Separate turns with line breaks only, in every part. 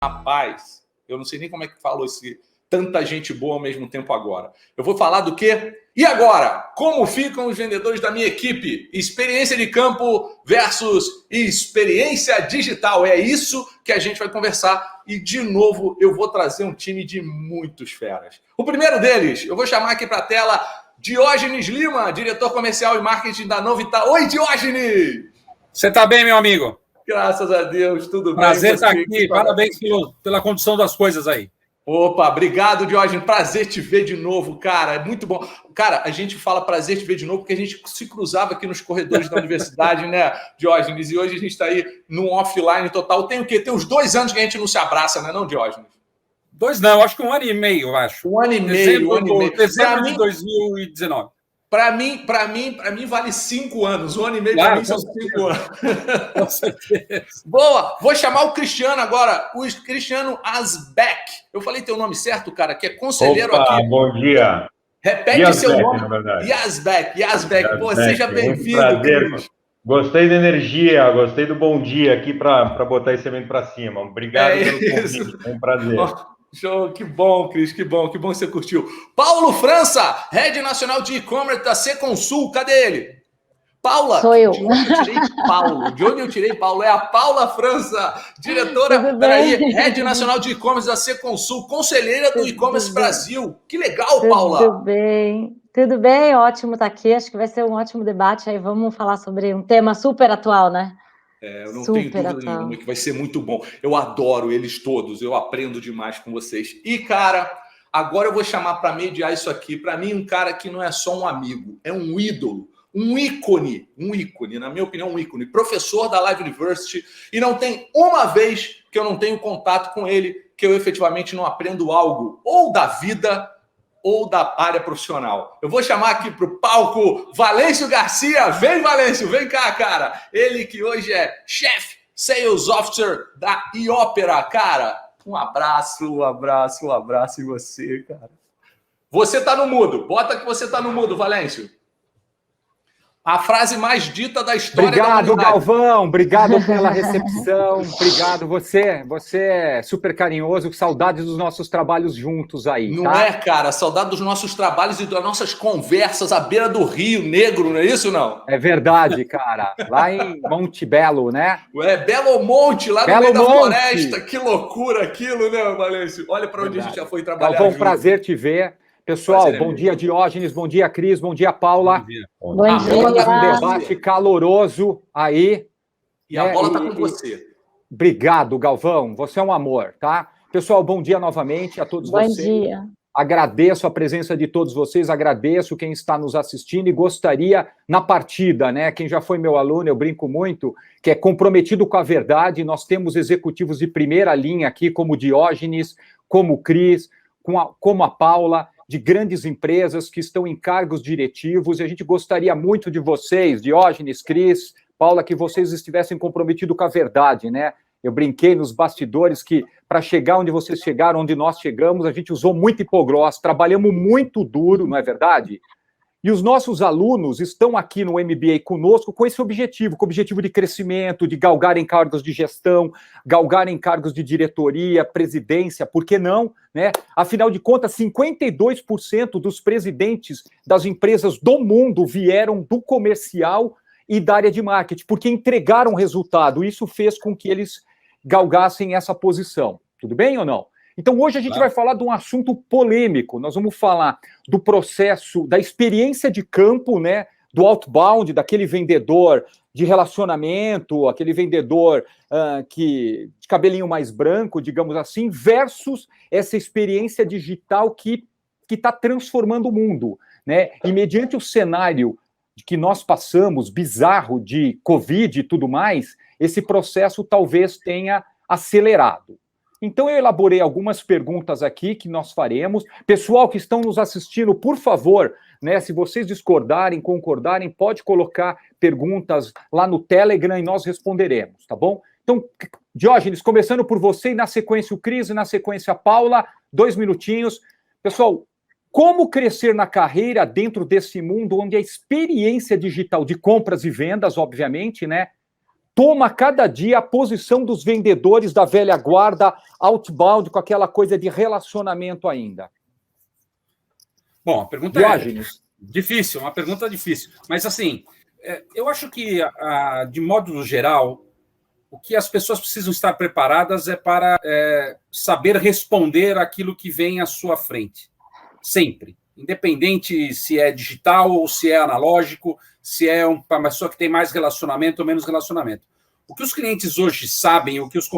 Rapaz, eu não sei nem como é que falou tanta gente boa ao mesmo tempo agora. Eu vou falar do quê? E agora? Como ficam os vendedores da minha equipe? Experiência de campo versus experiência digital. É isso que a gente vai conversar. E, de novo, eu vou trazer um time de muitos feras. O primeiro deles, eu vou chamar aqui para a tela Diógenes Lima, diretor comercial e marketing da Novital. Oi, Diógenes!
Você está bem, meu amigo?
Graças a Deus, tudo bem.
Prazer estar aqui. Parabéns pela condução das coisas aí.
Opa, obrigado, Diógenes. Prazer te ver de novo, cara. É muito bom. Cara, a gente fala prazer te ver de novo porque a gente se cruzava aqui nos corredores da universidade, né, Diógenes? E hoje a gente está aí num offline total. Tem o quê? Tem uns 2 anos que a gente não se abraça, né, não, Diógenes?
2 não, acho que 1 ano e meio, eu acho.
1 ano e meio, 1 ano e meio.
Dezembro de 2019.
Para mim vale 5 anos. 1 ano e meio para mim são 5 anos.
Com certeza.
Boa! Vou chamar o Cristiano agora. O Cristiano Asbeck. Eu falei teu nome certo, cara, que é conselheiro aqui.
Bom dia.
Repete
Yazbek,
seu nome.
na verdade.
Yazbek. Pô, seja bem-vindo.
Prazer. Gostei da energia, gostei do bom dia aqui para botar esse evento para cima. Obrigado pelo convite. É um prazer.
Show, que bom, Cris, que bom que você curtiu. Paulo França, Head Nacional de E-Commerce da Seconsul, cadê ele? Paula,
sou eu.
De onde eu tirei Paulo? De onde eu tirei Paulo? É a Paula França, diretora, Head Nacional de E-Commerce da Seconsul, conselheira do E-Commerce Brasil. Que legal, Paula.
Tudo bem, ótimo estar aqui. Acho que vai ser um ótimo debate. Aí vamos falar sobre um tema super atual, né?
Eu não tenho dúvida nenhuma que vai ser muito bom. Eu adoro eles todos, eu aprendo demais com vocês. E, cara, agora eu vou chamar para mediar isso aqui. Para mim, um cara que não é só um amigo, é um ídolo, um ícone, na minha opinião, um ícone. Professor da Live University, e não tem uma vez que eu não tenho contato com ele que eu efetivamente não aprendo algo, ou da vida, ou da área profissional. Eu vou chamar aqui para o palco Valêncio Garcia. Vem, Valêncio, vem cá, cara. Ele que hoje é Chief Sales Officer da iOpera, cara. Um abraço em você, cara. Você tá no mudo. Bota que você tá no mudo, Valêncio. A frase mais dita da história da humanidade.
Obrigado, Galvão. Obrigado pela recepção. Obrigado. Você é super carinhoso. Saudades dos nossos trabalhos juntos aí,
Não
tá?
é, cara? Saudade dos nossos trabalhos e das nossas conversas à beira do Rio Negro, não é isso, não?
É verdade, cara. Lá em Monte Belo, né?
Belo Monte, lá no
Belo
meio da
Monte.
floresta. Que loucura aquilo, né, Valêncio? Olha para onde a gente já foi trabalhar.
Galvão, prazer te ver. Pessoal, bom dia, Diógenes, bom dia, Cris, bom dia, Paula.
Bom dia.
Um debate caloroso aí.
E a bola está com você.
Obrigado, Galvão, você é um amor, tá? Pessoal, bom dia novamente a todos vocês.
Bom dia.
Agradeço a presença de todos vocês, agradeço quem está nos assistindo e gostaria, na partida, né? Quem já foi meu aluno, eu brinco muito, que é comprometido com a verdade. Nós temos executivos de primeira linha aqui, como o Diógenes, como o Cris, como a Paula, de grandes empresas que estão em cargos diretivos, e a gente gostaria muito de vocês, Diógenes, Cris, Paula, que vocês estivessem comprometidos com a verdade, né? Eu brinquei nos bastidores que, para chegar onde vocês chegaram, onde nós chegamos, a gente usou muito hipoglós, trabalhamos muito duro, não é verdade? E os nossos alunos estão aqui no MBA conosco com esse objetivo, com o objetivo de crescimento, de galgar em cargos de gestão, galgar em cargos de diretoria, presidência, por que não? Né? Afinal de contas, 52% dos presidentes das empresas do mundo vieram do comercial e da área de marketing, porque entregaram resultado. Isso fez com que eles galgassem essa posição. Tudo bem ou não? Então, hoje a gente vai falar de um assunto polêmico. Nós vamos falar do processo, da experiência de campo, né? Do outbound, daquele vendedor de relacionamento, aquele vendedor de cabelinho mais branco, digamos assim, versus essa experiência digital que está transformando o mundo, né? E mediante o cenário que nós passamos, bizarro, de Covid e tudo mais, esse processo talvez tenha acelerado. Então, eu elaborei algumas perguntas aqui que nós faremos. Pessoal que estão nos assistindo, por favor, né, se vocês discordarem, concordarem, pode colocar perguntas lá no Telegram e nós responderemos, tá bom? Então, Diógenes, começando por você, e na sequência o Cris, e na sequência a Paula, 2 minutinhos. Pessoal, como crescer na carreira dentro desse mundo onde a experiência digital de compras e vendas, obviamente, né, toma cada dia a posição dos vendedores da velha guarda, outbound, com aquela coisa de relacionamento ainda?
Bom, a pergunta
Diógenes.
Difícil, uma pergunta difícil. Mas, assim, eu acho que, de modo geral, o que as pessoas precisam estar preparadas é para saber responder aquilo que vem à sua frente. Sempre. Independente se é digital ou se é analógico, se é uma pessoa que tem mais relacionamento ou menos relacionamento. O que os clientes hoje sabem, o que os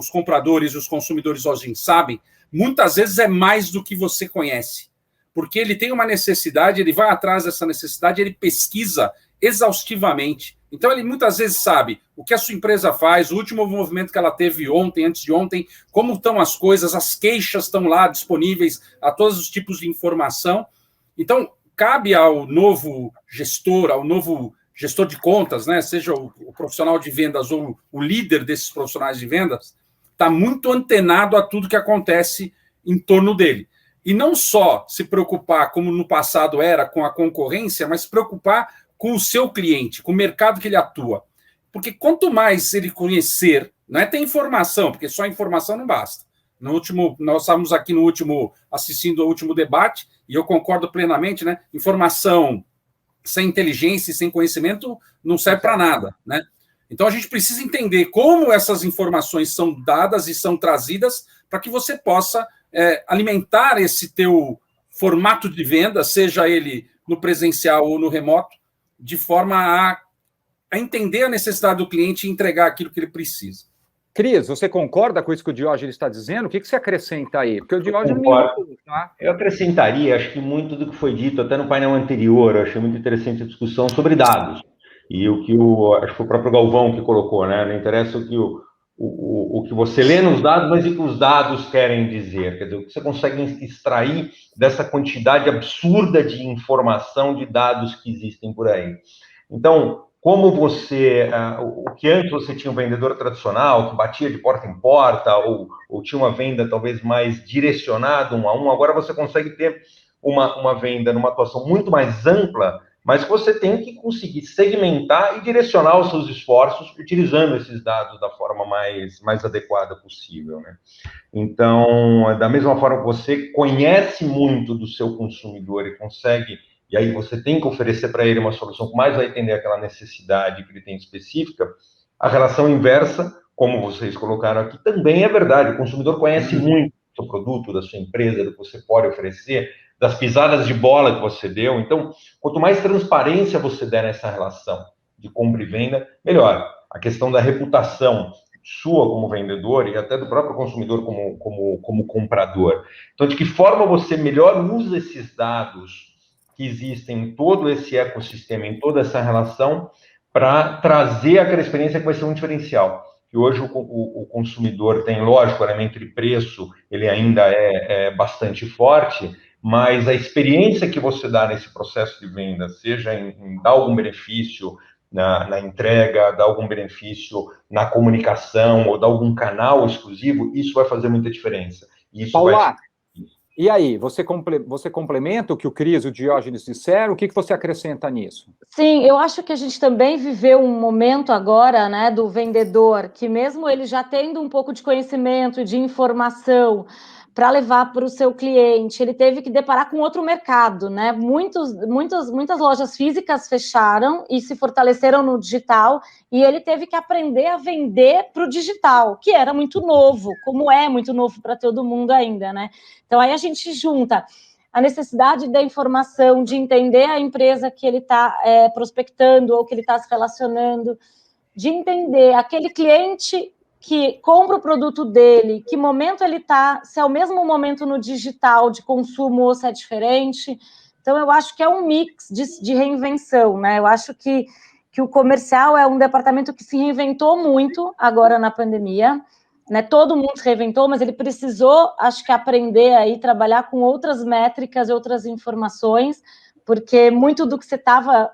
compradores e os consumidores hoje sabem, muitas vezes é mais do que você conhece. Porque ele tem uma necessidade, ele vai atrás dessa necessidade, ele pesquisa exaustivamente. Então, ele muitas vezes sabe o que a sua empresa faz, o último movimento que ela teve ontem, antes de ontem, como estão as coisas, as queixas estão lá disponíveis a todos os tipos de informação. Então, cabe ao novo gestor, ao novo gestor de contas, né, seja o profissional de vendas ou o líder desses profissionais de vendas, está muito antenado a tudo que acontece em torno dele. E não só se preocupar, como no passado era, com a concorrência, mas se preocupar com o seu cliente, com o mercado que ele atua. Porque quanto mais ele conhecer, não é ter informação, porque só informação não basta. Nós estávamos aqui assistindo ao último debate, e eu concordo plenamente, né? Informação sem inteligência e sem conhecimento não serve para nada, né? Então a gente precisa entender como essas informações são dadas e são trazidas para que você possa alimentar esse teu formato de venda, seja ele no presencial ou no remoto, de forma a entender a necessidade do cliente e entregar aquilo que ele precisa.
Cris, você concorda com isso que o Diógenes está dizendo? O que você acrescenta aí? Porque o Diógenes...
Eu acrescentaria, acho que muito do que foi dito até no painel anterior, eu achei muito interessante a discussão sobre dados. E acho que foi o próprio Galvão que colocou, né? Não interessa o que você lê nos dados, mas o que os dados querem dizer. Quer dizer, o que você consegue extrair dessa quantidade absurda de informação, de dados que existem por aí. Então, como o que antes você tinha um vendedor tradicional, que batia de porta em porta, ou tinha uma venda talvez mais direcionada, 1 a 1, agora você consegue ter uma venda numa atuação muito mais ampla, mas você tem que conseguir segmentar e direcionar os seus esforços utilizando esses dados da forma mais adequada possível, né? Então, da mesma forma que você conhece muito do seu consumidor e consegue, e aí você tem que oferecer para ele uma solução que mais vai atender aquela necessidade que ele tem específica, a relação inversa, como vocês colocaram aqui, também é verdade. O consumidor conhece muito do seu produto, da sua empresa, do que você pode oferecer, das pisadas de bola que você deu. Então, quanto mais transparência você der nessa relação de compra e venda, melhor. A questão da reputação sua como vendedor e até do próprio consumidor como comprador. Então, de que forma você melhor usa esses dados que existem em todo esse ecossistema, em toda essa relação, para trazer aquela experiência que vai ser um diferencial. E hoje o consumidor tem, lógico, o elemento de preço, ele ainda é bastante forte, mas a experiência que você dá nesse processo de venda, seja em dar algum benefício na entrega, dar algum benefício na comunicação, ou dar algum canal exclusivo, isso vai fazer muita diferença.
Paula, e aí, você complementa o que o Cris e o Diógenes disseram? O que você acrescenta nisso?
Sim, eu acho que a gente também viveu um momento agora, né, do vendedor, que mesmo ele já tendo um pouco de conhecimento, de informação, para levar para o seu cliente, ele teve que deparar com outro mercado, né? Muitas lojas físicas fecharam e se fortaleceram no digital, e ele teve que aprender a vender para o digital, que era muito novo, como é muito novo para todo mundo ainda, né? Então aí a gente junta a necessidade da informação, de entender a empresa que ele está prospectando ou que ele está se relacionando, de entender aquele cliente que compra o produto dele, que momento ele está, se é o mesmo momento no digital de consumo ou se é diferente. Então, eu acho que é um mix de reinvenção, né? Eu acho que o comercial é um departamento que se reinventou muito agora na pandemia, né? Todo mundo se reinventou, mas ele precisou, acho que, aprender aí, trabalhar com outras métricas, outras informações, porque muito do que você estava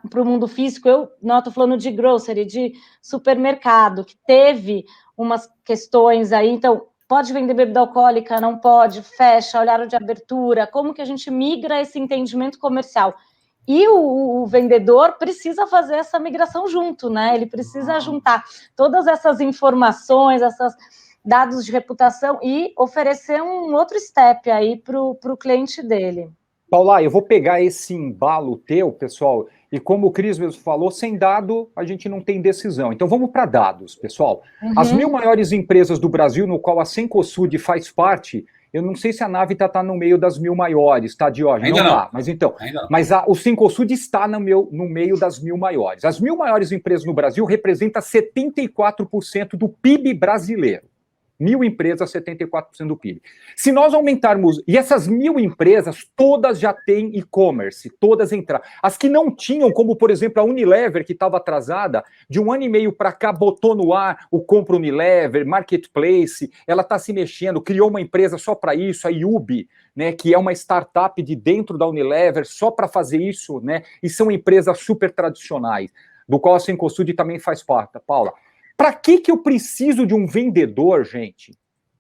para o mundo físico, eu não estou falando de grocery, de supermercado, que teve umas questões aí, então, pode vender bebida alcoólica, não pode, fecha, horário de abertura, como que a gente migra esse entendimento comercial? E o vendedor precisa fazer essa migração junto, né? Ele precisa juntar todas essas informações, esses dados de reputação e oferecer um outro step aí para o cliente dele.
Paula, eu vou pegar esse embalo teu, pessoal, e como o Cris mesmo falou, sem dado a gente não tem decisão. Então vamos para dados, pessoal. As 1.000 maiores empresas do Brasil, no qual a Cencosud faz parte, eu não sei se a Navita está no meio das 1.000 maiores, tá, Diógenes?
Ainda não.
Tá, mas então, o Cencosud está no meio das 1.000 maiores. As 1.000 maiores empresas no Brasil representam 74% do PIB brasileiro. 1.000 empresas, 74% do PIB. Se nós aumentarmos... E essas 1.000 empresas, todas já têm e-commerce, todas entraram. As que não tinham, como, por exemplo, a Unilever, que estava atrasada, de 1 ano e meio para cá, botou no ar o Compra Unilever, Marketplace, ela está se mexendo, criou uma empresa só para isso, a IUB, né, que é uma startup de dentro da Unilever, só para fazer isso, né, e são empresas super tradicionais, do qual a Cencosud também faz parte, Paula. Para que eu preciso de um vendedor, gente,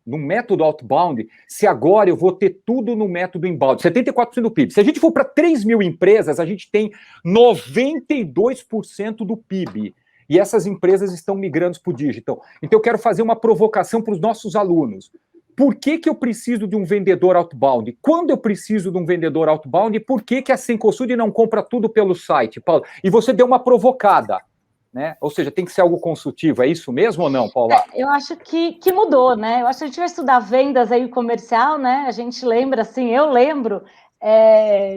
no método outbound, se agora eu vou ter tudo no método inbound? 74% do PIB. Se a gente for para 3.000 empresas, a gente tem 92% do PIB. E essas empresas estão migrando para o digital. Então eu quero fazer uma provocação para os nossos alunos. Por que eu preciso de um vendedor outbound? Quando eu preciso de um vendedor outbound, por que a Cencosud não compra tudo pelo site, Paulo? E você deu uma provocada. Né? Ou seja, tem que ser algo consultivo, é isso mesmo ou não, Paula?
Eu acho que mudou, né? Eu acho que a gente vai estudar vendas aí comercial, né? A gente lembra, assim, eu lembro,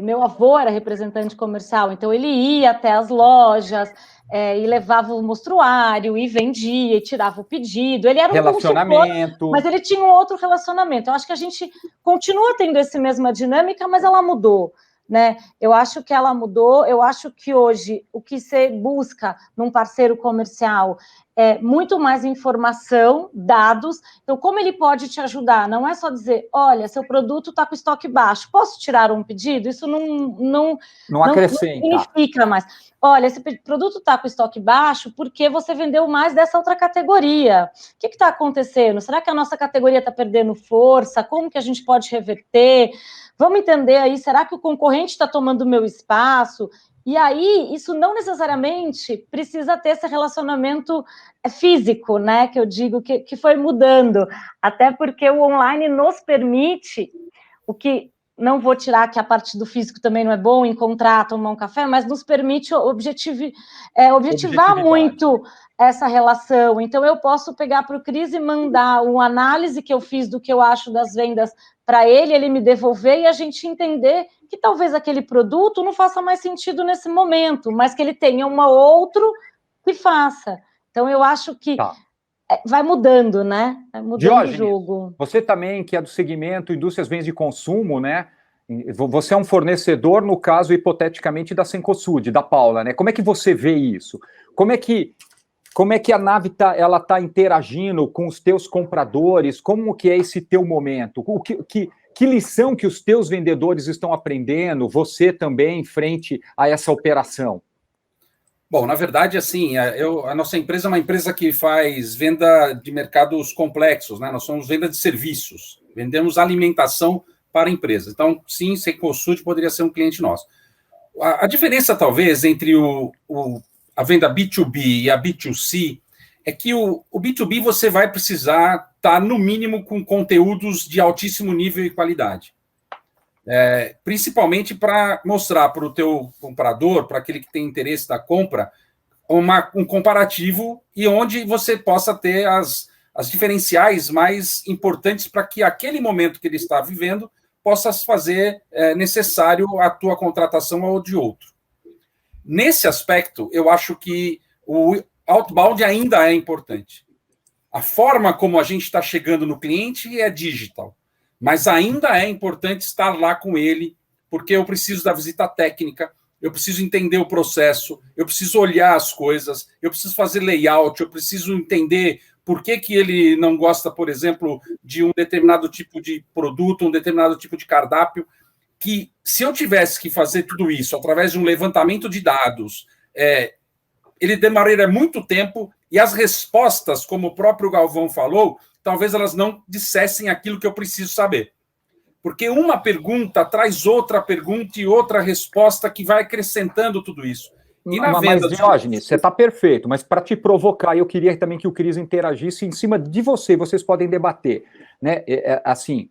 meu avô era representante comercial, então ele ia até as lojas e levava o mostruário e vendia e tirava o pedido. Ele era um
relacionamento,
consultor, mas ele tinha um outro relacionamento. Eu acho que a gente continua tendo essa mesma dinâmica, mas ela mudou. Né? Eu acho que ela mudou, eu acho que hoje o que você busca num parceiro comercial é muito mais informação, dados. Então, como ele pode te ajudar? Não é só dizer, olha, seu produto está com estoque baixo, posso tirar um pedido? Isso não
acrescenta.
Não significa mais. Olha, esse produto está com estoque baixo porque você vendeu mais dessa outra categoria. O que está acontecendo? Será que a nossa categoria está perdendo força? Como que a gente pode reverter? Vamos entender aí, será que o concorrente está tomando o meu espaço? E aí, isso não necessariamente precisa ter esse relacionamento físico, né? Que eu digo que foi mudando. Até porque o online nos permite, o que não vou tirar que a parte do físico também não é bom, encontrar, tomar um café, mas nos permite objetivar muito essa relação. Então, eu posso pegar para o Cris e mandar uma análise que eu fiz do que eu acho das vendas para ele me devolver e a gente entender que talvez aquele produto não faça mais sentido nesse momento, mas que ele tenha um outro que faça. Então, eu acho que vai mudando, né? Vai mudando Diógenes, o jogo.
Você também, que é do segmento indústrias bens de consumo, né? Você é um fornecedor, no caso, hipoteticamente, da Cencosud, da Paula, né? Como é que você vê isso? Como é que a Navita ela está interagindo com os teus compradores? Como que é esse teu momento? Que lição que os teus vendedores estão aprendendo, você também, frente a essa operação?
Bom, na verdade, assim, a nossa empresa é uma empresa que faz venda de mercados complexos, né? Nós somos venda de serviços, vendemos alimentação para empresas. Então, sim, Cencosud poderia ser um cliente nosso. A diferença, talvez, entre a venda B2B e a B2C é que o B2B você vai precisar estar, no mínimo, com conteúdos de altíssimo nível e qualidade. Principalmente para mostrar para o teu comprador, para aquele que tem interesse da compra, um comparativo e onde você possa ter as diferenciais mais importantes para que aquele momento que ele está vivendo possa fazer necessário a tua contratação ou de outro. Nesse aspecto, eu acho que o outbound ainda é importante. A forma como a gente está chegando no cliente é digital, mas ainda é importante estar lá com ele, porque eu preciso da visita técnica, eu preciso entender o processo, eu preciso olhar as coisas, eu preciso fazer layout, eu preciso entender por que ele não gosta, por exemplo, de um determinado tipo de produto, um determinado tipo de cardápio, que se eu tivesse que fazer tudo isso através de um levantamento de dados, ele demoraria muito tempo e as respostas, como o próprio Galvão falou, talvez elas não dissessem aquilo que eu preciso saber. Porque uma pergunta traz outra pergunta e outra resposta que vai acrescentando tudo isso. E na venda...
Mas, Diógenes, você está perfeito, mas para te provocar, eu queria também que o Cris interagisse em cima de você, vocês podem debater, né? Assim,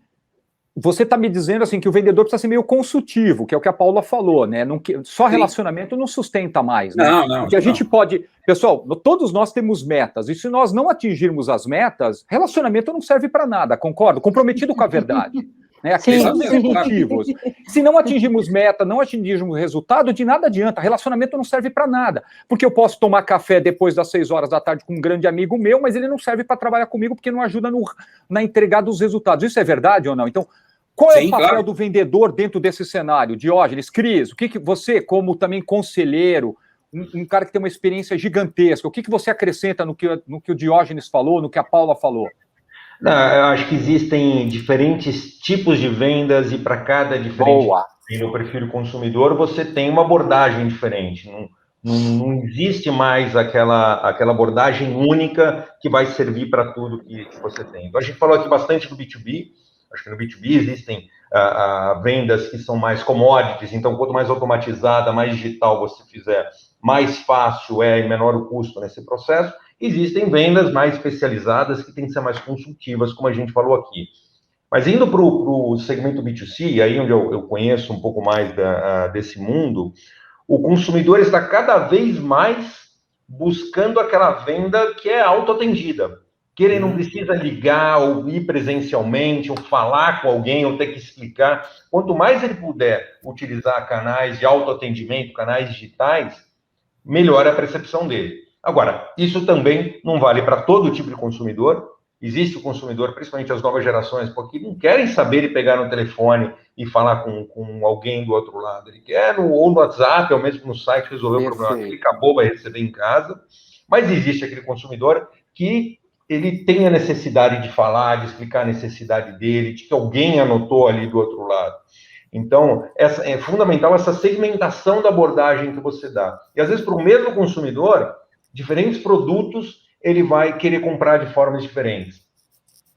você está me dizendo assim que o vendedor precisa ser meio consultivo, que é o que a Paula falou, né? Não, só relacionamento não sustenta mais, né?
Não.
Porque a gente pode... Pessoal, todos nós temos metas, e se nós não atingirmos as metas, relacionamento não serve para nada, concordo? Comprometido com a verdade. Né? Aqui são executivos. Se não atingimos meta, não atingirmos resultado, de nada adianta. Relacionamento não serve para nada. Porque eu posso tomar café depois das 6 horas da tarde com um grande amigo meu, mas ele não serve para trabalhar comigo porque não ajuda na entrega dos resultados. Isso é verdade ou não? Então, qual é o papel do vendedor dentro desse cenário? Diógenes, Cris, o que você, como também conselheiro, um cara que tem uma experiência gigantesca, o que você acrescenta no que o Diógenes falou, no que a Paula falou?
Não, eu acho que existem diferentes tipos de vendas e para cada diferente no perfil do consumidor você tem uma abordagem diferente. Não existe mais aquela abordagem única que vai servir para tudo que você tem. Então, a gente falou aqui bastante do B2B. Acho que no B2B existem vendas que são mais commodities. Então, quanto mais automatizada, mais digital você fizer, mais fácil e menor o custo nesse processo. Existem vendas mais especializadas que têm que ser mais consultivas, como a gente falou aqui. Mas indo para o segmento B2C, aí onde eu conheço um pouco mais desse mundo, o consumidor está cada vez mais buscando aquela venda que é autoatendida, que ele não precisa ligar ou ir presencialmente, ou falar com alguém, ou ter que explicar. Quanto mais ele puder utilizar canais de autoatendimento, canais digitais, melhor a percepção dele. Agora, isso também não vale para todo tipo de consumidor. Existe o consumidor, principalmente as novas gerações, porque não querem saber e pegar no telefone e falar com alguém do outro lado. Ele quer ou no WhatsApp, ou mesmo no site, resolver o problema. Ele acabou, vai receber em casa. Mas existe aquele consumidor que ele tem a necessidade de falar, de explicar a necessidade dele, de que alguém anotou ali do outro lado. Então, é fundamental essa segmentação da abordagem que você dá. E, às vezes, para o mesmo consumidor, diferentes produtos ele vai querer comprar de formas diferentes.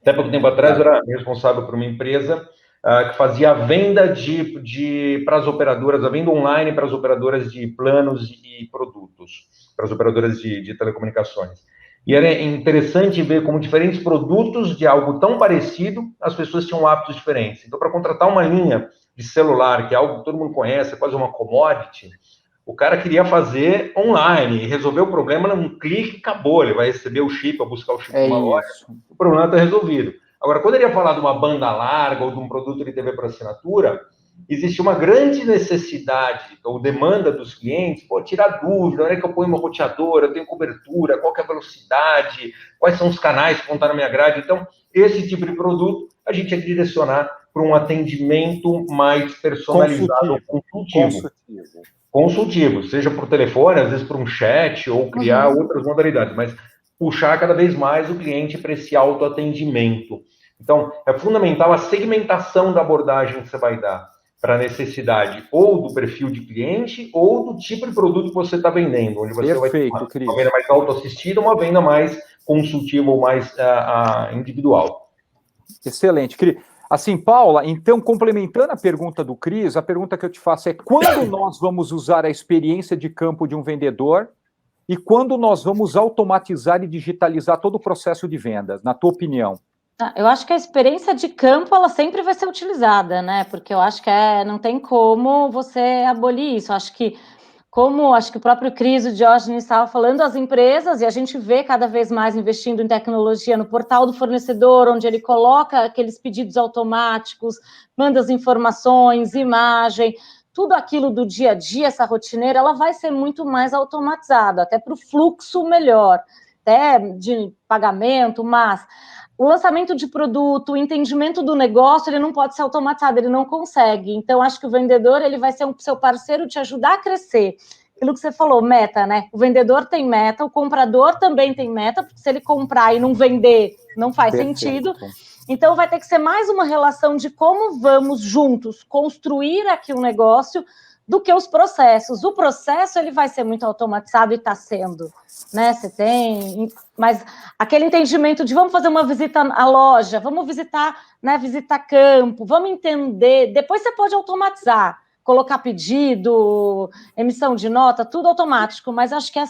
Até pouco tempo atrás, eu era responsável por uma empresa que fazia a venda para as operadoras, a venda online para as operadoras de planos e produtos, para as operadoras de telecomunicações. E era interessante ver como diferentes produtos de algo tão parecido, as pessoas tinham hábitos diferentes. Então, para contratar uma linha de celular, que é algo que todo mundo conhece, é quase uma commodity, o cara queria fazer online, resolver o problema num clique e acabou. Ele vai receber o chip, vai buscar o chip numa loja, o problema está resolvido. Agora, quando ele ia falar de uma banda larga ou de um produto de TV por assinatura, existe uma grande necessidade ou demanda dos clientes, tirar dúvida, onde é que eu ponho uma roteadora, eu tenho cobertura, qual que é a velocidade, quais são os canais que vão estar na minha grade. Então, esse tipo de produto, a gente ia direcionar para um atendimento mais personalizado, consultivo, seja por telefone, às vezes por um chat, ou criar outras modalidades, mas puxar cada vez mais o cliente para esse autoatendimento. Então, é fundamental a segmentação da abordagem que você vai dar para a necessidade ou do perfil de cliente ou do tipo de produto que você está vendendo, onde você vai ter uma venda mais autoassistida, uma venda mais consultiva ou mais individual.
Excelente, Cris. Assim, Paula, então, complementando a pergunta do Cris, a pergunta que eu te faço é quando nós vamos usar a experiência de campo de um vendedor e quando nós vamos automatizar e digitalizar todo o processo de vendas, na tua opinião?
Eu acho que a experiência de campo, ela sempre vai ser utilizada, né? Porque eu acho que não tem como você abolir isso. Acho que o próprio Cris, o Diógenes estava falando, as empresas, e a gente vê cada vez mais investindo em tecnologia no portal do fornecedor, onde ele coloca aqueles pedidos automáticos, manda as informações, imagem, tudo aquilo do dia a dia, essa rotineira, ela vai ser muito mais automatizada, até para o fluxo melhor, até de pagamento, mas o lançamento de produto, o entendimento do negócio, ele não pode ser automatizado, ele não consegue. Então, acho que o vendedor, ele vai ser seu parceiro, te ajudar a crescer. Aquilo que você falou, meta, né? O vendedor tem meta, o comprador também tem meta, porque se ele comprar e não vender, não faz sentido. Então, vai ter que ser mais uma relação de como vamos juntos construir aqui um negócio do que os processos. O processo ele vai ser muito automatizado e está sendo, né? Você tem, mas aquele entendimento de vamos fazer uma visita à loja, vamos visitar, né? Visitar campo, vamos entender. Depois você pode automatizar, colocar pedido, emissão de nota, tudo automático. Mas acho que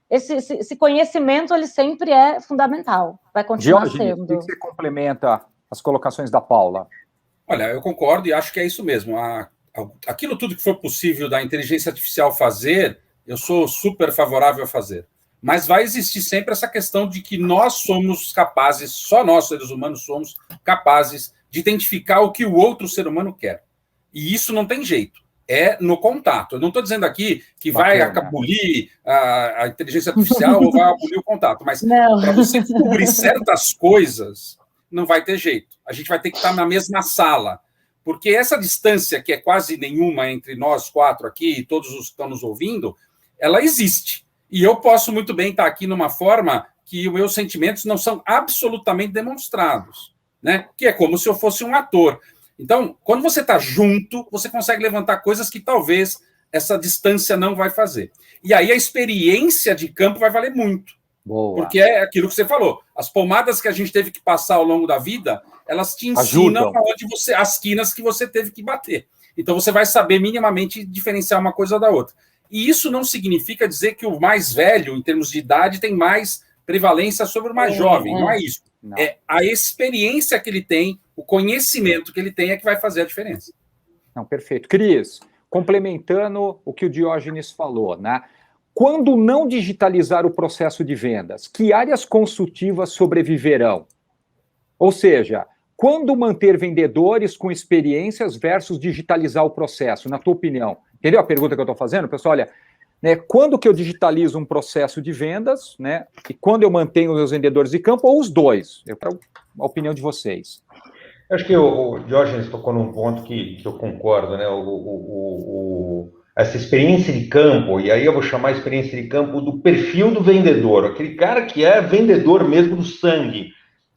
esse conhecimento ele sempre é fundamental, vai continuar sendo.
O que você complementa as colocações da Paula?
Olha, eu concordo e acho que é isso mesmo. Aquilo tudo que for possível da inteligência artificial fazer, eu sou super favorável a fazer. Mas vai existir sempre essa questão de que nós somos capazes, só nós, seres humanos, somos capazes de identificar o que o outro ser humano quer. E isso não tem jeito. É no contato. Eu não estou dizendo aqui que vai abolir a inteligência artificial ou vai abolir o contato, mas para você descobrir certas coisas, não vai ter jeito. A gente vai ter que estar na mesma sala. Porque essa distância, que é quase nenhuma entre nós 4 aqui e todos os que estão nos ouvindo, ela existe. E eu posso muito bem estar aqui numa forma que os meus sentimentos não são absolutamente demonstrados, né? Que é como se eu fosse um ator. Então, quando você está junto, você consegue levantar coisas que talvez essa distância não vai fazer. E aí a experiência de campo vai valer muito.
Boa.
Porque é aquilo que você falou. As pomadas que a gente teve que passar ao longo da vida, elas te ensinam as quinas que você teve que bater. Então, você vai saber minimamente diferenciar uma coisa da outra. E isso não significa dizer que o mais velho, em termos de idade, tem mais prevalência sobre o mais jovem. Não é isso. Não. É a experiência que ele tem, o conhecimento que ele tem é que vai fazer a diferença.
Não, perfeito. Cris, complementando o que o Diógenes falou, né? Quando não digitalizar o processo de vendas, que áreas consultivas sobreviverão? Ou seja, quando manter vendedores com experiências versus digitalizar o processo, na tua opinião? Entendeu a pergunta que eu estou fazendo? Pessoal, olha, né, quando que eu digitalizo um processo de vendas, né, e quando eu mantenho os meus vendedores de campo, ou os dois? Eu quero a opinião de vocês.
Acho que o Diógenes tocou num ponto que eu concordo, né? Essa experiência de campo, e aí eu vou chamar a experiência de campo do perfil do vendedor, aquele cara que é vendedor mesmo do sangue.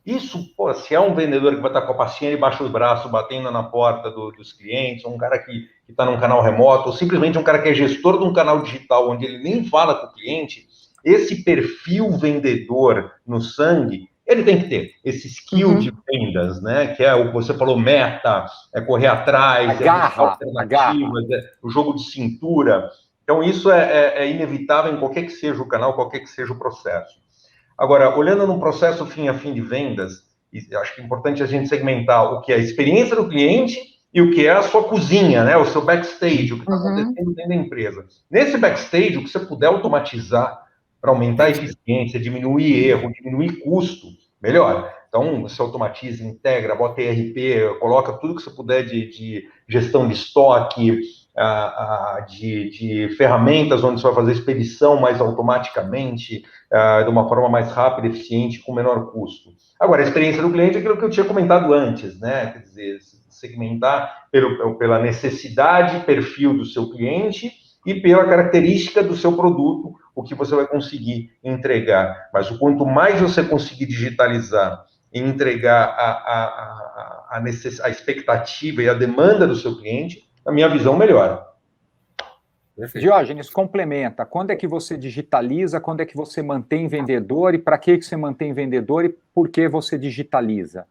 Isso, pô, se é um vendedor que vai estar com a pastinha debaixo do braço, batendo na porta dos clientes, ou um cara que está num canal remoto, ou simplesmente um cara que é gestor de um canal digital, onde ele nem fala com o cliente, esse perfil vendedor no sangue, ele tem que ter esse skill de vendas, né? Que é o que você falou, meta, é correr atrás, alternativas, o jogo de cintura. Então, isso é inevitável em qualquer que seja o canal, qualquer que seja o processo. Agora, olhando no processo fim a fim de vendas, acho que é importante a gente segmentar o que é a experiência do cliente e o que é a sua cozinha, né? O seu backstage, o que está acontecendo dentro da empresa. Nesse backstage, o que você puder automatizar para aumentar a eficiência, diminuir erro, diminuir custo, melhor. Então, você automatiza, integra, bota ERP, coloca tudo que você puder de gestão de estoque, de ferramentas onde você vai fazer expedição mais automaticamente, de uma forma mais rápida, eficiente, com menor custo. Agora, a experiência do cliente é aquilo que eu tinha comentado antes, né? Quer dizer, segmentar pela necessidade, perfil do seu cliente e pela característica do seu produto, o que você vai conseguir entregar. Mas o quanto mais você conseguir digitalizar e entregar a expectativa e a demanda do seu cliente, na minha visão, melhora.
Diógenes, complementa. Quando é que você digitaliza? Quando é que você mantém vendedor? E para que você mantém vendedor? E por que você digitaliza?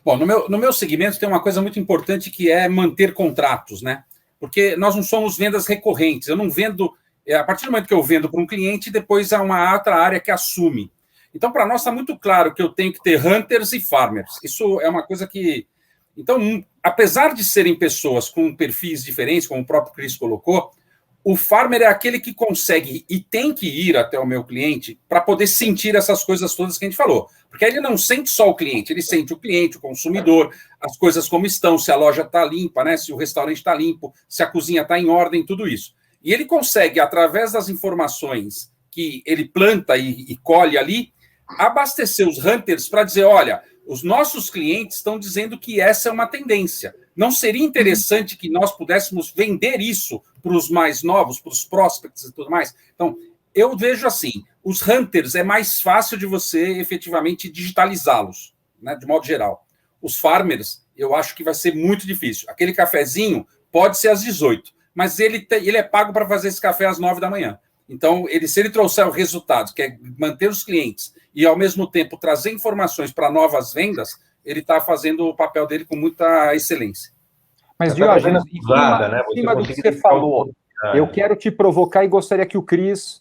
Bom, no meu segmento tem uma coisa muito importante que é manter contratos, né? Porque nós não somos vendas recorrentes. Eu não vendo... A partir do momento que eu vendo para um cliente, depois há uma outra área que assume. Então, para nós está muito claro que eu tenho que ter hunters e farmers. Isso é uma coisa que... Então, apesar de serem pessoas com perfis diferentes, como o próprio Cris colocou, o farmer é aquele que consegue e tem que ir até o meu cliente para poder sentir essas coisas todas que a gente falou. Porque aí ele não sente só o cliente, ele sente o cliente, o consumidor, as coisas como estão, se a loja está limpa, né? Se o restaurante está limpo, se a cozinha está em ordem, tudo isso. E ele consegue, através das informações que ele planta e colhe ali, abastecer os hunters para dizer, olha, os nossos clientes estão dizendo que essa é uma tendência. Não seria interessante que nós pudéssemos vender isso para os mais novos, para os prospects e tudo mais? Então, eu vejo assim, os hunters é mais fácil de você efetivamente digitalizá-los, né, de modo geral. Os farmers, eu acho que vai ser muito difícil. Aquele cafezinho pode ser às 18, mas ele é pago para fazer esse café às 9 da manhã. Então, se ele trouxer os resultados, que é manter os clientes e, ao mesmo tempo, trazer informações para novas vendas, ele está fazendo o papel dele com muita excelência.
Mas, Diógenes, em cima do que você falou, eu quero te provocar e gostaria que o Cris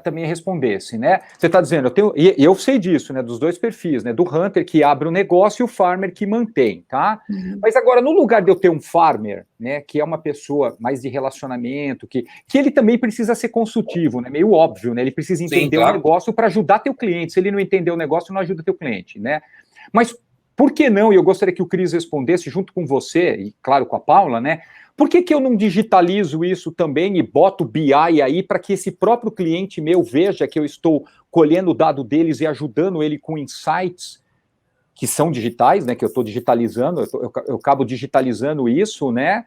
também respondesse, né? Você está dizendo, eu sei disso, né? Dos dois perfis, né? Do hunter que abre o negócio e o farmer que mantém, tá? Mas agora, no lugar de eu ter um farmer, né? Que é uma pessoa mais de relacionamento, que ele também precisa ser consultivo, né? Meio óbvio, né? Ele precisa entender o negócio para ajudar teu cliente. Se ele não entender o negócio, não ajuda teu cliente, né? Mas por que não? E eu gostaria que o Cris respondesse junto com você, e claro, com a Paula, né? Por que eu não digitalizo isso também e boto BI aí para que esse próprio cliente meu veja que eu estou colhendo o dado deles e ajudando ele com insights que são digitais, né? Que eu estou digitalizando, eu acabo digitalizando isso, né?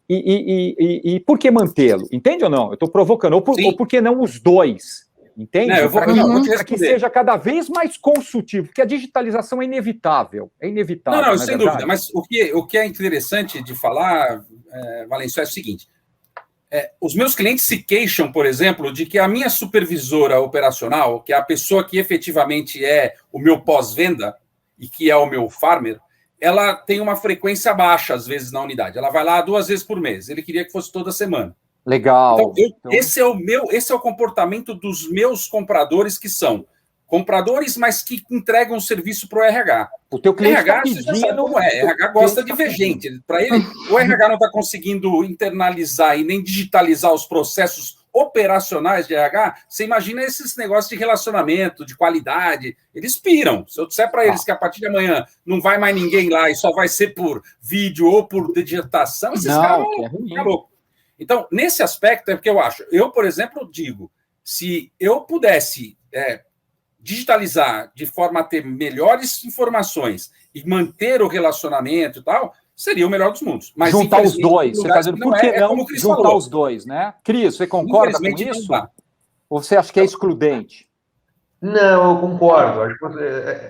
E por que mantê-lo? Entende ou não? Eu estou provocando. Ou por que não os dois? Entende? Para que seja cada vez mais consultivo, porque a digitalização é inevitável. É inevitável.
Não, sem dúvida. Mas o que é interessante de falar, Valêncio, é o seguinte: os meus clientes se queixam, por exemplo, de que a minha supervisora operacional, que é a pessoa que efetivamente é o meu pós-venda e que é o meu farmer, ela tem uma frequência baixa, às vezes, na unidade. Ela vai lá 2 vezes por mês. Ele queria que fosse toda semana.
Legal.
Então, esse é o comportamento dos meus compradores, que são compradores, mas que entregam o serviço para o RH.
O teu cliente
RH, você já sabe como é. RH gosta de ver gente. Para ele, o RH não está conseguindo internalizar e nem digitalizar os processos operacionais de RH. Você imagina esses negócios de relacionamento, de qualidade. Eles piram. Se eu disser para eles que a partir de amanhã não vai mais ninguém lá e só vai ser por vídeo ou por digitação, esses caras vão ficar loucos. Então, nesse aspecto, é porque eu acho. Eu, por exemplo, digo, se eu pudesse digitalizar de forma a ter melhores informações e manter o relacionamento e tal, seria o melhor dos mundos. Mas,
juntar os dois. Você está dizendo, por que não juntar
falou.
Os dois, né? Cris, você concorda com isso? Ou você acha que é excludente?
Não, eu concordo. Acho que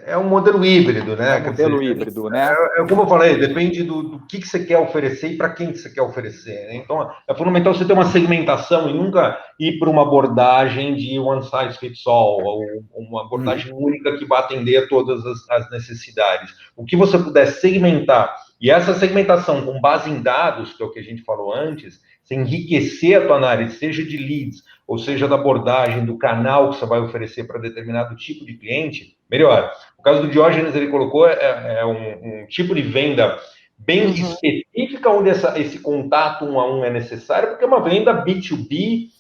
é um modelo híbrido, né?
É um modelo híbrido, né?
Como eu falei, depende do que você quer oferecer e para quem que você quer oferecer. Né? Então, é fundamental você ter uma segmentação e nunca ir para uma abordagem de one size fits all, ou uma abordagem única que vai atender todas as necessidades. O que você puder segmentar, e essa segmentação com base em dados, que é o que a gente falou antes, você enriquecer a tua análise, seja de leads, ou seja da abordagem, do canal que você vai oferecer para determinado tipo de cliente, melhor. No caso do Diógenes, ele colocou um tipo de venda bem específica, onde esse contato 1 a 1 é necessário, porque é uma venda B2B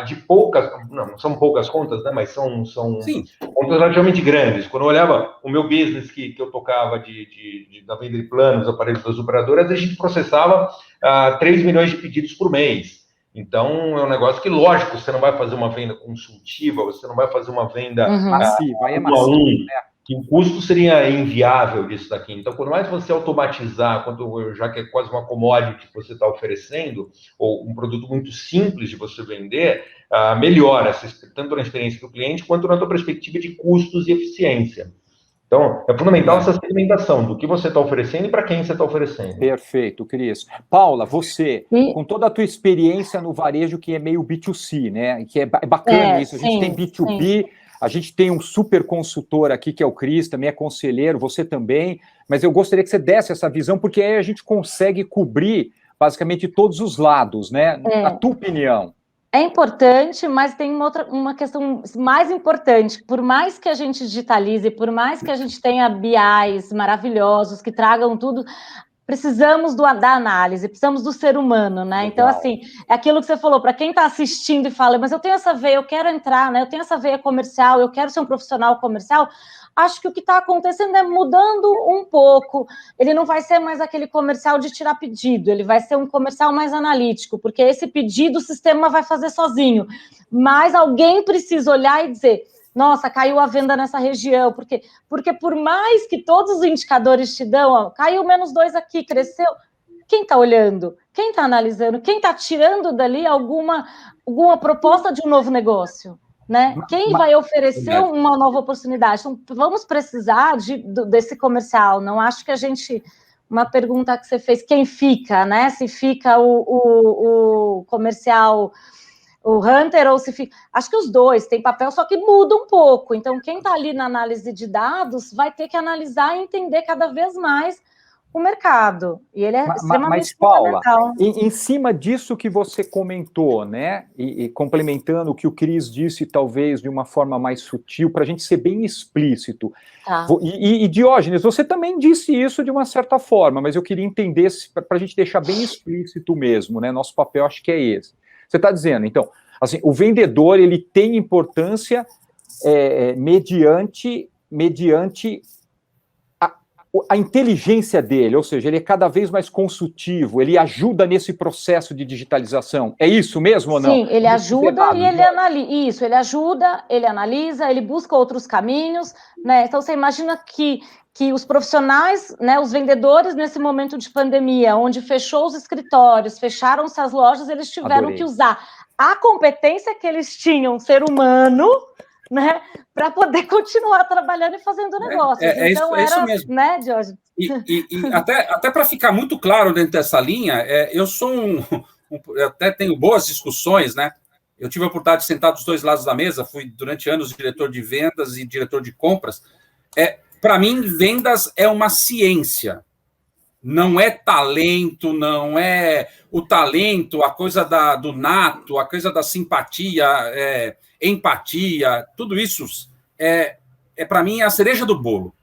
de poucas, não são poucas contas, né, mas são contas relativamente grandes. Quando eu olhava o meu business que eu tocava da venda de planos, aparelhos das operadoras, a gente processava 3 milhões de pedidos por mês. Então, é um negócio que, lógico, você não vai fazer uma venda consultiva, você não vai fazer uma venda
massiva,
que o custo seria inviável disso daqui. Então, quanto mais você automatizar, já que é quase uma commodity que você está oferecendo, ou um produto muito simples de você vender, melhora, tanto na experiência do cliente, quanto na tua perspectiva de custos e eficiência. Então, é fundamental essa segmentação do que você está oferecendo e para quem você está oferecendo.
Perfeito, Cris. Paula, você, com toda a tua experiência no varejo, que é meio B2C, né? Que é bacana isso. A gente tem B2B, a gente tem um super consultor aqui, que é o Cris, também é conselheiro, você também. Mas eu gostaria que você desse essa visão, porque aí a gente consegue cobrir, basicamente, todos os lados, né? A tua opinião.
É importante, mas tem uma questão mais importante. Por mais que a gente digitalize, por mais que a gente tenha BIs maravilhosos que tragam tudo, precisamos da análise, precisamos do ser humano, né? Legal. Então, assim, é aquilo que você falou, para quem está assistindo e fala, mas eu tenho essa veia, eu quero entrar, né? Eu tenho essa veia comercial, eu quero ser um profissional comercial. Acho que o que está acontecendo é mudando um pouco. Ele não vai ser mais aquele comercial de tirar pedido, ele vai ser um comercial mais analítico, porque esse pedido o sistema vai fazer sozinho. Mas alguém precisa olhar e dizer, nossa, caiu a venda nessa região, porque por mais que todos os indicadores te dão, ó, caiu -2 aqui, cresceu, quem está olhando? Quem está analisando? Quem está tirando dali alguma proposta de um novo negócio? Né? Quem vai oferecer uma nova oportunidade? Então, vamos precisar desse comercial. Não acho que a gente... uma pergunta que você fez, quem fica, né? Se fica o comercial, o hunter, ou se fica... Acho que os dois têm papel, só que muda um pouco. Então, quem está ali na análise de dados vai ter que analisar e entender cada vez mais o mercado. E ele é extremamente
Paula, em cima disso que você comentou, né, e complementando o que o Cris disse, talvez de uma forma mais sutil, para a gente ser bem explícito. Tá. E Diógenes, você também disse isso de uma certa forma, mas eu queria entender, para a gente deixar bem explícito mesmo, né, nosso papel acho que é esse. Você está dizendo, então, assim, o vendedor, ele tem importância mediante a inteligência dele, ou seja, ele é cada vez mais consultivo, ele ajuda nesse processo de digitalização. É isso mesmo ou não?
Sim, ele ajuda e ele analisa. Isso, ele ajuda, ele analisa, ele busca outros caminhos, né? Então, você imagina que os profissionais, né, os vendedores, nesse momento de pandemia, onde fechou os escritórios, fecharam-se as lojas, eles tiveram que usar a competência que eles tinham, ser humano, né, para poder continuar trabalhando e fazendo negócios. Então,
isso mesmo.
Né, Diógenes?
E até para ficar muito claro dentro dessa linha, eu sou eu até tenho boas discussões, né? Eu tive a oportunidade de sentar dos dois lados da mesa, fui durante anos diretor de vendas e diretor de compras. Para mim, vendas é uma ciência. Não é talento, não é o talento, a coisa do nato, a coisa da simpatia, empatia, tudo isso para mim, a cereja do bolo.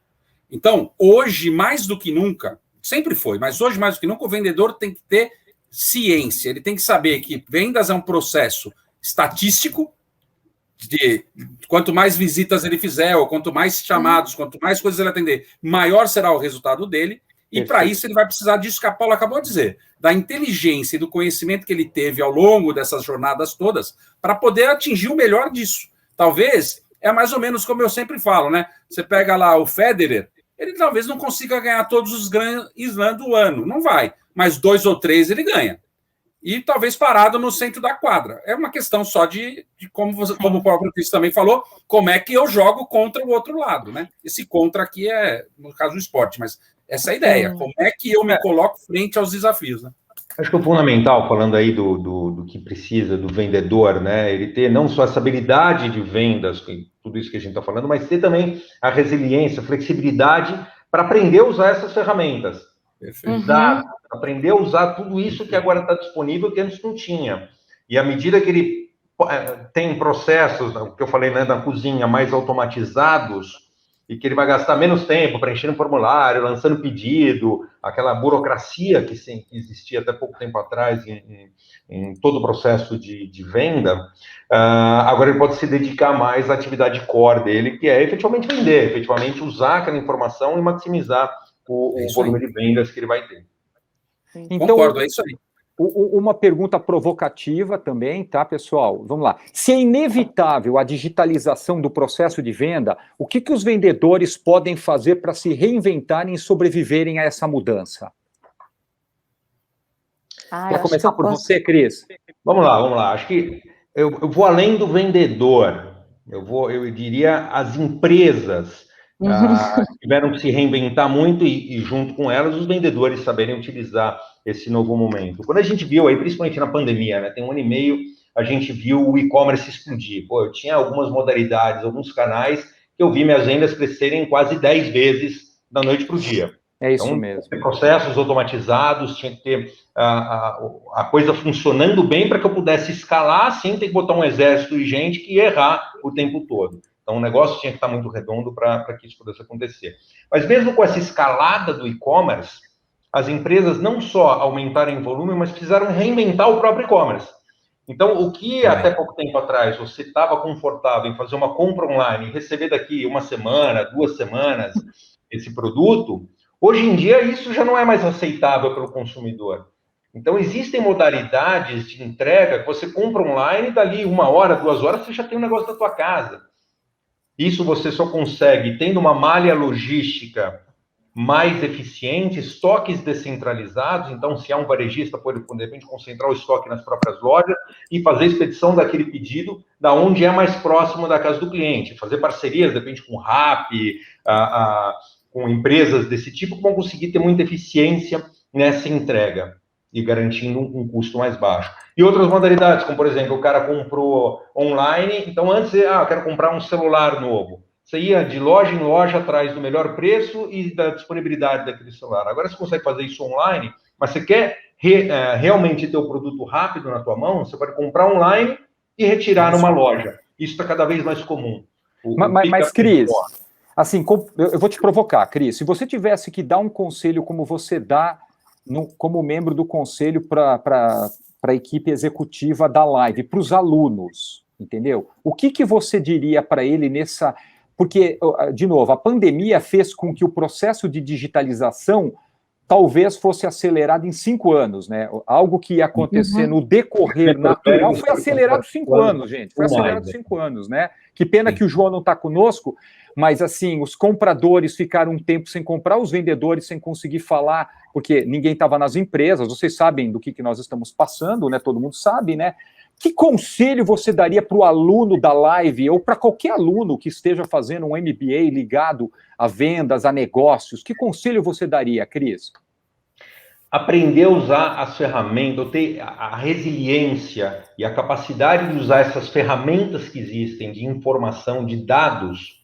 Então, hoje, mais do que nunca, sempre foi, mas hoje, mais do que nunca, o vendedor tem que ter ciência, ele tem que saber que vendas é um processo estatístico, de quanto mais visitas ele fizer, ou quanto mais chamados, quanto mais coisas ele atender, maior será o resultado dele, e para isso ele vai precisar disso que a Paula acabou de dizer, da inteligência e do conhecimento que ele teve ao longo dessas jornadas todas, para poder atingir o melhor disso. Talvez, é mais ou menos como eu sempre falo, né? Você pega lá o Federer, ele talvez não consiga ganhar todos os Grand Slam do ano, não vai, mas 2 ou 3 ele ganha. E talvez parado no centro da quadra. É uma questão só de como o próprio Cris também falou, como é que eu jogo contra o outro lado, né? Esse contra aqui é, no caso do esporte, mas essa é a ideia. Como é que eu me coloco frente aos desafios, né?
Acho que o fundamental, falando aí do que precisa do vendedor, né? Ele ter não só essa habilidade de vendas, tudo isso que a gente está falando, mas ter também a resiliência, a flexibilidade para aprender a usar essas ferramentas. Aprender a usar tudo isso que agora está disponível, que antes não tinha. E à medida que ele tem processos, o que eu falei, né, na cozinha, mais automatizados, e que ele vai gastar menos tempo preenchendo formulário, lançando pedido, aquela burocracia que existia até pouco tempo atrás em todo o processo de venda, agora ele pode se dedicar mais à atividade core dele, que é efetivamente vender, efetivamente usar aquela informação e maximizar o volume de vendas que ele vai ter.
Então,
concordo, é isso aí.
Uma pergunta provocativa também, tá, pessoal? Vamos lá. Se é inevitável a digitalização do processo de venda, o que os vendedores podem fazer para se reinventarem e sobreviverem a essa mudança? Quer começar por você, Cris?
Vamos lá. Acho que eu vou além do vendedor. Eu diria as empresas tiveram que se reinventar muito e junto com elas, os vendedores saberem utilizar esse novo momento. Quando a gente viu aí, principalmente na pandemia, né, tem 1 ano e meio, a gente viu o e-commerce explodir. Eu tinha algumas modalidades, alguns canais, que eu vi minhas vendas crescerem quase 10 vezes da noite para o dia.
É isso mesmo.
Tinha processos automatizados, tinha que ter a coisa funcionando bem para que eu pudesse escalar sem ter que botar um exército de gente que ia errar o tempo todo. Então, o negócio tinha que estar muito redondo para que isso pudesse acontecer. Mas mesmo com essa escalada do e-commerce, as empresas não só aumentaram em volume, mas precisaram reinventar o próprio e-commerce. Então, o que até pouco tempo atrás você estava confortável em fazer uma compra online e receber daqui 1 semana, 2 semanas esse produto, hoje em dia isso já não é mais aceitável pelo consumidor. Então, existem modalidades de entrega que você compra online e dali 1 hora, 2 horas, você já tem um negócio da tua casa. Isso você só consegue tendo uma malha logística mais eficiente, estoques descentralizados. Então, se há um varejista, pode, de repente, concentrar o estoque nas próprias lojas e fazer a expedição daquele pedido da onde é mais próximo da casa do cliente. Fazer parcerias, de repente, com o Rappi, com empresas desse tipo que vão conseguir ter muita eficiência nessa entrega e garantindo um custo mais baixo. E outras modalidades, como, por exemplo, o cara comprou online, então antes, eu quero comprar um celular novo. Você ia de loja em loja atrás do melhor preço e da disponibilidade daquele celular. Agora você consegue fazer isso online, mas você quer realmente ter o produto rápido na tua mão, você pode comprar online e retirar numa loja. Isso está cada vez mais comum.
Mas Cris, assim, eu vou te provocar, Cris. Se você tivesse que dar um conselho como você dá como membro do conselho para a equipe executiva da Live, para os alunos, entendeu? O que você diria para ele nessa... Porque, de novo, a pandemia fez com que o processo de digitalização talvez fosse acelerado em 5 anos, né? Algo que ia acontecer no decorrer natural foi acelerado 5 anos, gente. Foi acelerado 5 anos, né? Que pena que o João não está conosco, mas, assim, os compradores ficaram um tempo sem comprar, os vendedores sem conseguir falar, porque ninguém estava nas empresas. Vocês sabem do que nós estamos passando, né? Todo mundo sabe, né? Que conselho você daria para o aluno da Live, ou para qualquer aluno que esteja fazendo um MBA ligado a vendas, a negócios? Que conselho você daria, Cris?
Aprender a usar as ferramentas, ter a resiliência e a capacidade de usar essas ferramentas que existem de informação, de dados,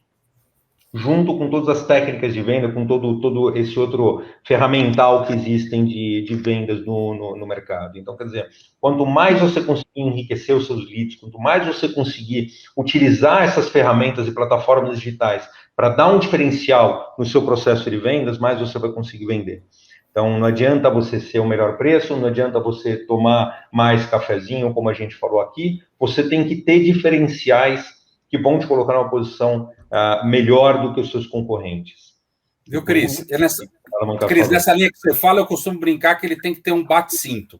junto com todas as técnicas de venda, com todo esse outro ferramental que existem de vendas no mercado. Então, quer dizer, quanto mais você conseguir enriquecer os seus leads, quanto mais você conseguir utilizar essas ferramentas e plataformas digitais para dar um diferencial no seu processo de vendas, mais você vai conseguir vender. Então, não adianta você ser o melhor preço, não adianta você tomar mais cafezinho, como a gente falou aqui, você tem que ter diferenciais que vão te colocar numa posição melhor do que os seus concorrentes.
Viu, Cris? Cris, nessa linha que você fala, eu costumo brincar que ele tem que ter um bate-cinto.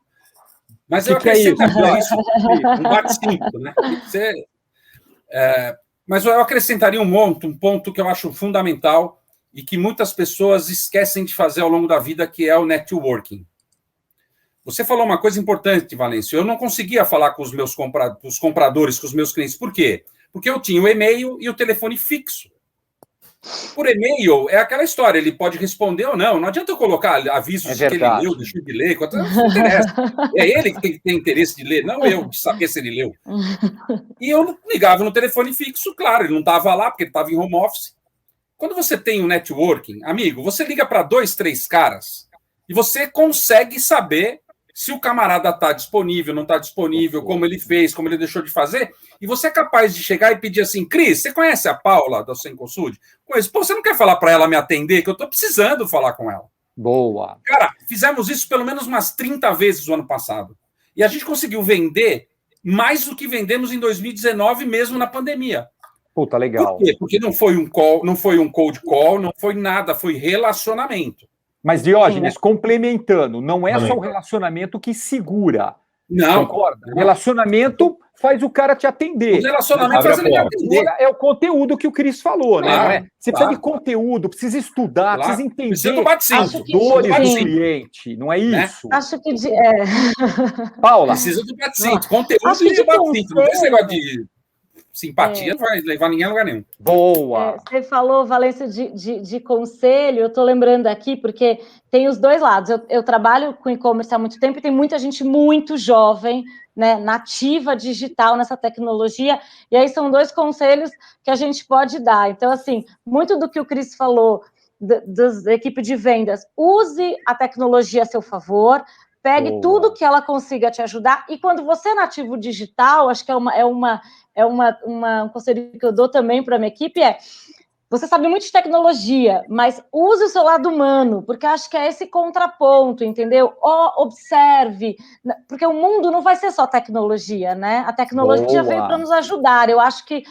Mas eu acrescentaria isso, um bate-cinto, né? Mas eu acrescentaria um ponto que eu acho fundamental e que muitas pessoas esquecem de fazer ao longo da vida, que é o networking. Você falou uma coisa importante, Valêncio. Eu não conseguia falar com os meus compradores, com os meus clientes. Por quê? Porque eu tinha o e-mail e o telefone fixo. Por e-mail, é aquela história, ele pode responder ou não. Não adianta eu colocar avisos de que ele leu, deixou de ler. Não interessa. É ele que tem interesse de ler, não eu, de saber se ele leu. E eu ligava no telefone fixo, claro, ele não estava lá, porque ele estava em home office. Quando você tem um networking, amigo, você liga para 2, 3 caras e você consegue saber se o camarada está disponível, não está disponível, como ele fez, como ele deixou de fazer, e você é capaz de chegar e pedir assim, Cris, você conhece a Paula da Cencosud? Conheço. Pô, você não quer falar para ela me atender, que eu estou precisando falar com ela.
Boa.
Cara, fizemos isso pelo menos umas 30 vezes no ano passado. E a gente conseguiu vender mais do que vendemos em 2019, mesmo na pandemia.
Puta, legal.
Por quê? Porque não foi um call, não foi um cold call, não foi nada, foi relacionamento.
Mas, Diógenes, complementando, não é só o relacionamento que segura.
Não.
Concorda? Relacionamento faz o cara te atender.
O relacionamento faz ele atender.
É o conteúdo que o Cris falou, né?
Claro,
Não é? Você precisa de conteúdo, precisa estudar, precisa entender as dores do cliente, não é isso?
Acho que...
Paula.
Precisa do bate-cinto, conteúdo e de bate-cinto. Não tem esse negócio de simpatia, não vai levar ninguém a lugar nenhum.
Boa!
Você falou, Valêncio, de conselho, eu estou lembrando aqui, porque tem os dois lados. Eu trabalho com e-commerce há muito tempo e tem muita gente muito jovem, né, nativa digital nessa tecnologia, e aí são 2 conselhos que a gente pode dar. Então, assim, muito do que o Cris falou da equipe de vendas, use a tecnologia a seu favor, pegue tudo que ela consiga te ajudar, e quando você é nativo digital, acho que um conselho que eu dou também para a minha equipe você sabe muito de tecnologia, mas use o seu lado humano, porque acho que é esse contraponto, entendeu? Observe, porque o mundo não vai ser só tecnologia, né? A tecnologia veio para nos ajudar. Eu acho que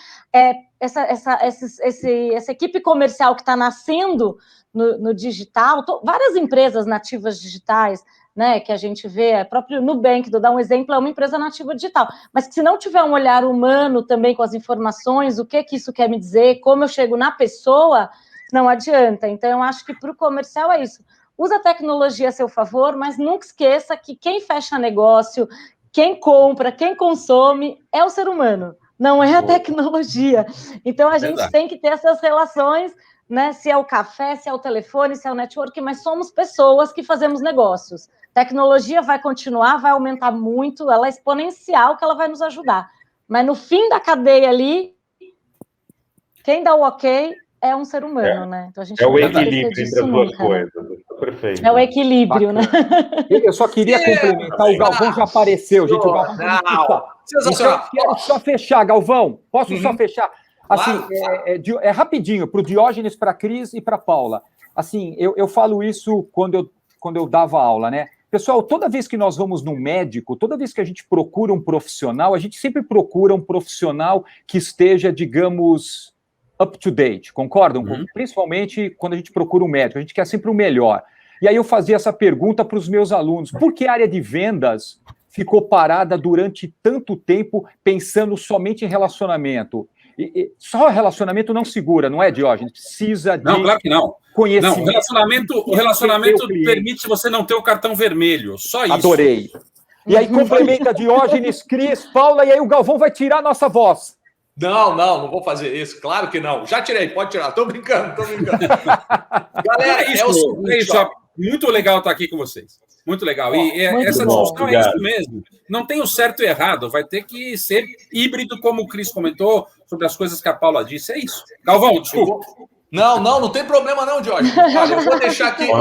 essa equipe comercial que está nascendo no digital, várias empresas nativas digitais, né, que a gente vê, próprio Nubank, vou dar um exemplo, é uma empresa nativa digital, mas que se não tiver um olhar humano também com as informações, o que isso quer me dizer, como eu chego na pessoa, não adianta. Então, eu acho que para o comercial é isso. Usa a tecnologia a seu favor, mas nunca esqueça que quem fecha negócio, quem compra, quem consome, é o ser humano, não é a tecnologia. Então, a gente tem que ter essas relações né? Se é o café, se é o telefone, se é o network, mas somos pessoas que fazemos negócios. Tecnologia vai continuar, vai aumentar muito, ela é exponencial que ela vai nos ajudar. Mas no fim da cadeia ali, quem dá o ok é um ser humano, né? Então a gente
o equilíbrio entre as duas coisas. Perfeito.
É o equilíbrio, né?
Eu só queria complementar, o Galvão já apareceu, gente. O Galvão então, quero só fechar, Galvão. Posso só fechar? Assim, é rapidinho, para o Diógenes, para a Cris e para a Paula. Assim, eu falo isso quando eu dava aula, né? Pessoal, toda vez que nós vamos num médico, toda vez que a gente procura um profissional, a gente sempre procura um profissional que esteja, digamos, up to date, concordam? Principalmente quando a gente procura um médico, a gente quer sempre o melhor. E aí eu fazia essa pergunta para os meus alunos: por que a área de vendas ficou parada durante tanto tempo pensando somente em relacionamento? Só relacionamento não segura, não é, Diógenes? Precisa de
claro que não.
Conhecimento.
Não, o relacionamento permite você não ter o cartão vermelho, só isso.
Adorei. E aí complementa Diógenes, Cris, Paula, e aí o Galvão vai tirar a nossa voz.
Não vou fazer isso, claro que não. Já tirei, pode tirar, tô brincando. Galera,
é o seguinte, muito legal estar aqui com vocês. Muito legal. E essa discussão é isso mesmo. Não tem o certo e errado, vai ter que ser híbrido, como o Cris comentou, sobre as coisas que a Paula disse. É isso. Galvão, desculpa.
Não tem problema não, Jorge. Olha, eu vou deixar aqui, eu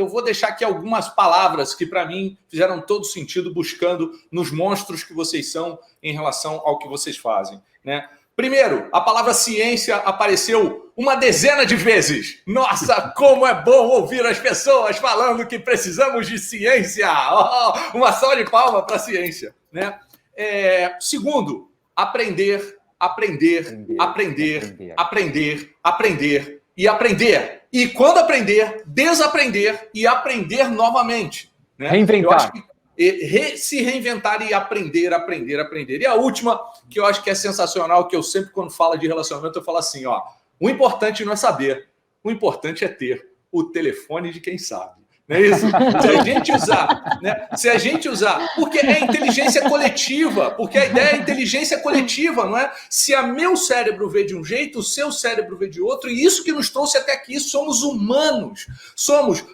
vou deixar aqui algumas palavras que para mim fizeram todo sentido buscando nos monstros que vocês são em relação ao que vocês fazem, né? Primeiro, a palavra ciência apareceu uma dezena de vezes. Nossa, como é bom ouvir as pessoas falando que precisamos de ciência. Uma salva de palmas para a ciência, né? Segundo, aprender e aprender. E quando aprender, desaprender e aprender novamente, né?
Reinventar.
Eu acho que se reinventar e aprender. E a última, que eu acho que é sensacional, que eu sempre, quando falo de relacionamento, eu falo assim, o importante não é saber, o importante é ter o telefone de quem sabe. Não é isso? Se a gente usar, porque é inteligência coletiva, porque a ideia é inteligência coletiva, não é? Se a meu cérebro vê de um jeito, o seu cérebro vê de outro, e isso que nos trouxe até aqui, somos humanos,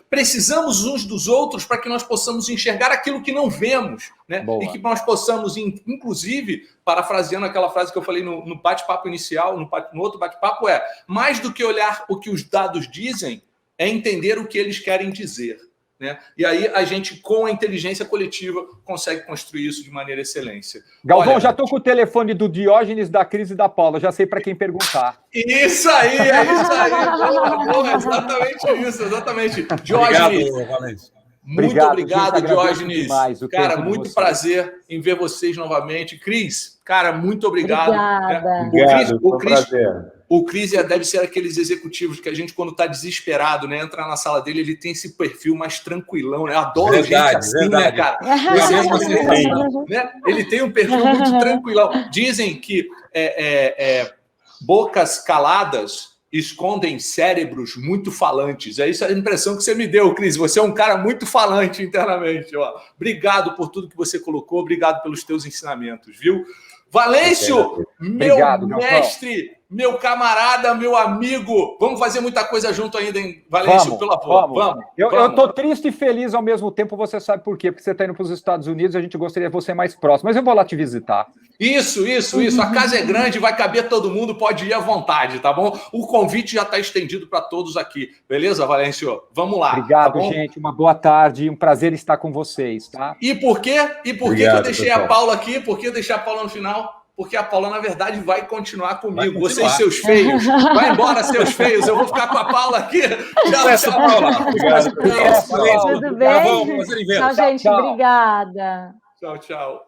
precisamos uns dos outros para que nós possamos enxergar aquilo que não vemos, né? E que nós possamos, inclusive, parafraseando aquela frase que eu falei no bate-papo inicial, no outro bate-papo, mais do que olhar o que os dados dizem, é entender o que eles querem dizer, né? E aí a gente, com a inteligência coletiva, consegue construir isso de maneira excelente.
Galvão, já estou com o telefone do Diógenes, da Cris e da Paula, já sei para quem perguntar.
Isso aí. Boa, exatamente. Diógenes, muito obrigado, Diógenes.
Demais,
cara, muito prazer em ver vocês novamente. Cris, cara, muito obrigado.
Obrigada.
O Cris deve ser aqueles executivos que a gente, quando está desesperado, né, entra na sala dele, ele tem esse perfil mais tranquilão, né? Eu adoro gente assim, né, cara? Ele tem um perfil muito tranquilão. Dizem que bocas caladas escondem cérebros muito falantes. É isso a impressão que você me deu, Cris. Você é um cara muito falante internamente. Obrigado por tudo que você colocou, obrigado pelos teus ensinamentos, viu? Valêncio, meu mestre, meu camarada, meu amigo. Vamos fazer muita coisa junto ainda, hein, Valêncio? Pelo amor. Vamos.
Eu estou triste e feliz ao mesmo tempo, você sabe por quê? Porque você está indo para os Estados Unidos e a gente gostaria de você mais próximo. Mas eu vou lá te visitar.
Isso. A casa é grande, vai caber todo mundo, pode ir à vontade, tá bom? O convite já está estendido para todos aqui. Beleza, Valêncio? Vamos lá.
Obrigado,
tá
gente. Uma boa tarde. Um prazer estar com vocês, tá?
E por quê? Que eu deixei a Paula aqui? Por que eu deixei a Paula no final? Porque a Paula, na verdade, vai continuar comigo. Vocês, seus feios. Vai embora, seus feios. Eu vou ficar com a Paula aqui. Tchau, Paula.
Obrigado. Tudo bem? Tchau, gente. Obrigada.
Tchau.